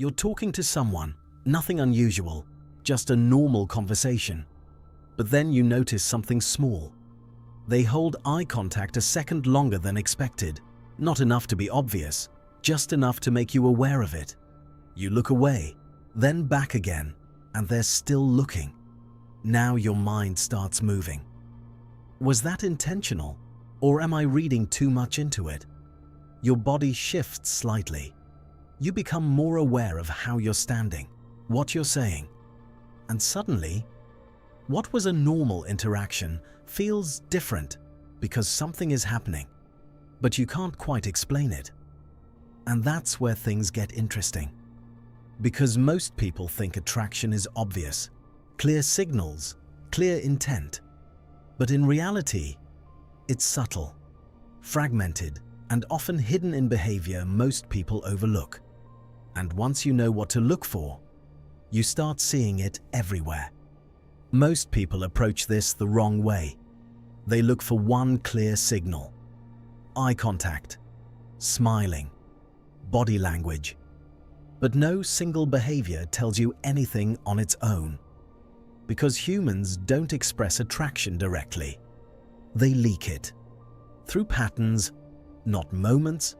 You're talking to someone, nothing unusual, just a normal conversation. But then you notice something small. They hold eye contact a second longer than expected. Not enough to be obvious, just enough to make you aware of it. You look away, then back again, and they're still looking. Now your mind starts moving. Was that intentional, or am I reading too much into it? Your body shifts slightly. You become more aware of how you're standing, what you're saying, and suddenly, what was a normal interaction feels different because something is happening, but you can't quite explain it. And that's where things get interesting. Because most people think attraction is obvious, clear signals, clear intent. But in reality, it's subtle, fragmented, and often hidden in behavior most people overlook. And once you know what to look for, you start seeing it everywhere. Most people approach this the wrong way. They look for one clear signal: eye contact, smiling, body language. But no single behavior tells you anything on its own. Because humans don't express attraction directly. They leak it through patterns, not moments.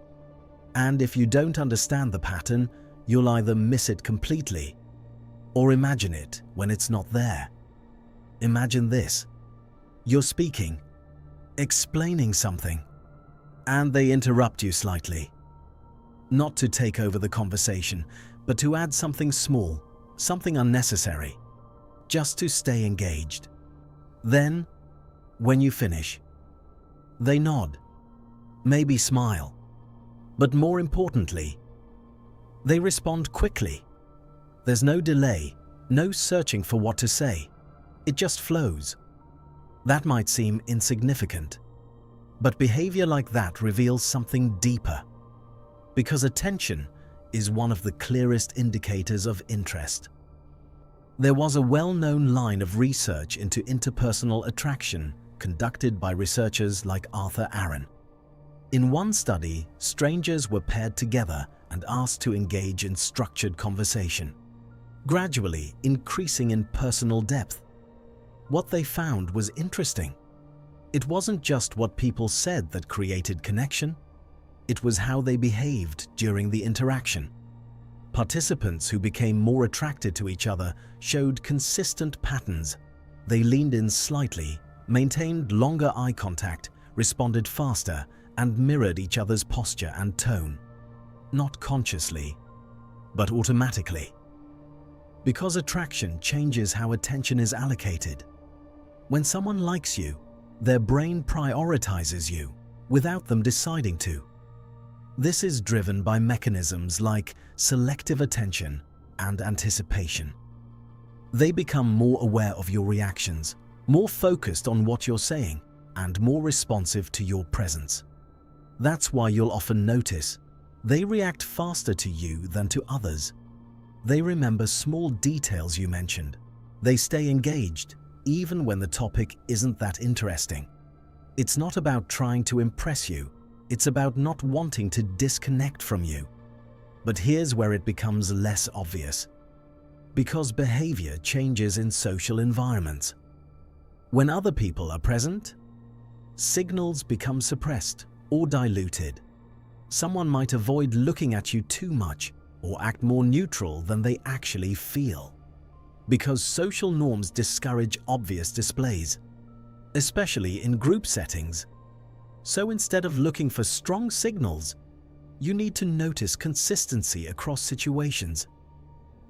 And if you don't understand the pattern, you'll either miss it completely or imagine it when it's not there. Imagine this. You're speaking, explaining something, and they interrupt you slightly. Not to take over the conversation, but to add something small, something unnecessary, just to stay engaged. Then, when you finish, they nod, maybe smile, but more importantly, they respond quickly. There's no delay, no searching for what to say. It just flows. That might seem insignificant, but behavior like that reveals something deeper. Because attention is one of the clearest indicators of interest. There was a well-known line of research into interpersonal attraction conducted by researchers like Arthur Aaron. In one study, strangers were paired together and asked to engage in structured conversation, gradually increasing in personal depth. What they found was interesting. It wasn't just what people said that created connection. It was how they behaved during the interaction. Participants who became more attracted to each other showed consistent patterns. They leaned in slightly, maintained longer eye contact, responded faster, and mirrored each other's posture and tone. Not consciously, but automatically. Because attraction changes how attention is allocated. When someone likes you, their brain prioritizes you without them deciding to. This is driven by mechanisms like selective attention and anticipation. They become more aware of your reactions, more focused on what you're saying, and more responsive to your presence. That's why you'll often notice they react faster to you than to others. They remember small details you mentioned. They stay engaged, even when the topic isn't that interesting. It's not about trying to impress you. It's about not wanting to disconnect from you. But here's where it becomes less obvious. Because behavior changes in social environments. When other people are present, signals become suppressed or diluted. Someone might avoid looking at you too much or act more neutral than they actually feel. Because social norms discourage obvious displays, especially in group settings. So instead of looking for strong signals, you need to notice consistency across situations.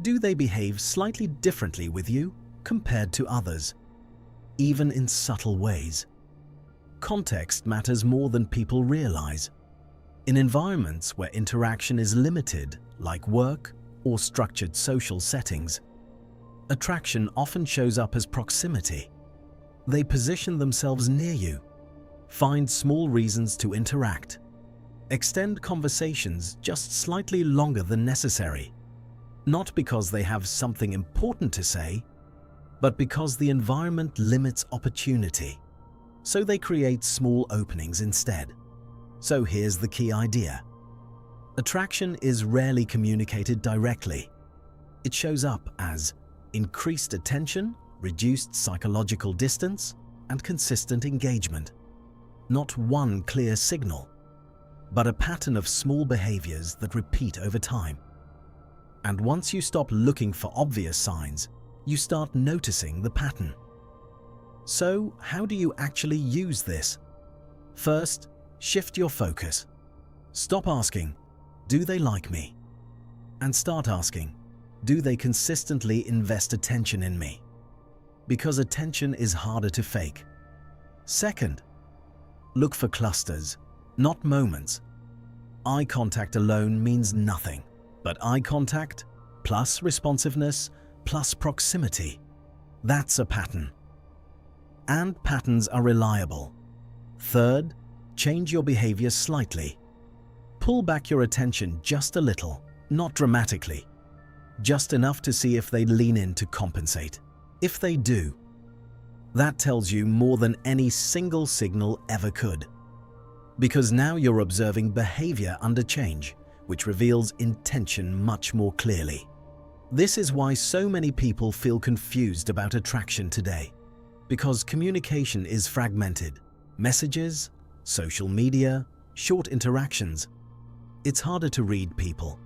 Do they behave slightly differently with you compared to others, even in subtle ways? Context matters more than people realize. In environments where interaction is limited, like work or structured social settings, attraction often shows up as proximity. They position themselves near you, find small reasons to interact, extend conversations just slightly longer than necessary, not because they have something important to say, but because the environment limits opportunity. So they create small openings instead. So here's the key idea. Attraction is rarely communicated directly. It shows up as increased attention, reduced psychological distance, and consistent engagement. Not one clear signal, but a pattern of small behaviors that repeat over time. And once you stop looking for obvious signs, you start noticing the pattern. So, how do you actually use this? First, shift your focus. Stop asking, "Do they like me?" and start asking, "Do they consistently invest attention in me?" Because attention is harder to fake. Second, look for clusters, not moments. Eye contact alone means nothing, but eye contact plus responsiveness plus proximity, that's a pattern. And patterns are reliable. Third, change your behavior slightly. Pull back your attention just a little, not dramatically. Just enough to see if they lean in to compensate. If they do, that tells you more than any single signal ever could. Because now you're observing behavior under change, which reveals intention much more clearly. This is why so many people feel confused about attraction today. Because communication is fragmented. Messages, social media, short interactions. It's harder to read people.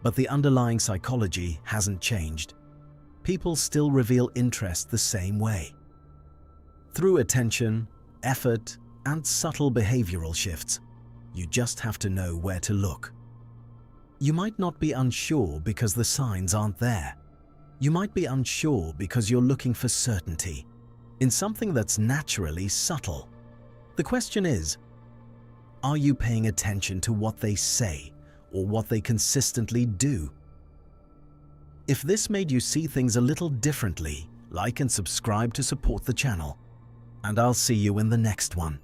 But the underlying psychology hasn't changed. People still reveal interest the same way. Through attention, effort, and subtle behavioral shifts. You just have to know where to look. You might not be unsure because the signs aren't there. You might be unsure because you're looking for certainty in something that's naturally subtle. The question is, are you paying attention to what they say or what they consistently do? If this made you see things a little differently, like and subscribe to support the channel. And I'll see you in the next one.